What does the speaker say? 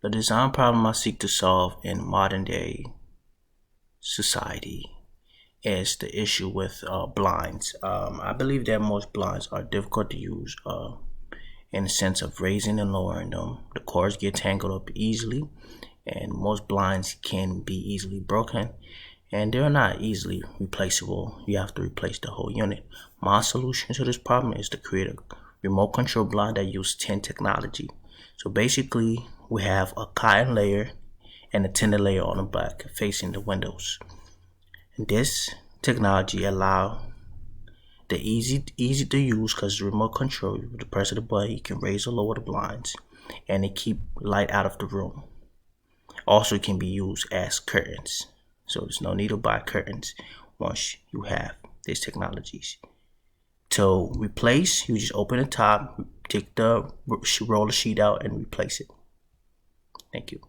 The design problem I seek to solve in modern day society is the issue with blinds. I believe that most blinds are difficult to use in the sense of raising and lowering them. The cords get tangled up easily, and most blinds can be easily broken, and they're not easily replaceable. You have to replace the whole unit. My solution to this problem is to create a remote control blind that uses tin technology. So basically, we have a cotton layer and a tinted layer on the back facing the windows. And this technology allow the easy to use because remote control. With the press of the button, you can raise or lower the blinds, and it keep light out of the room. Also, it can be used as curtains. So there's no need to buy curtains once you have these technologies. To replace, you just open the top, take the roller sheet out, and replace it. Thank you.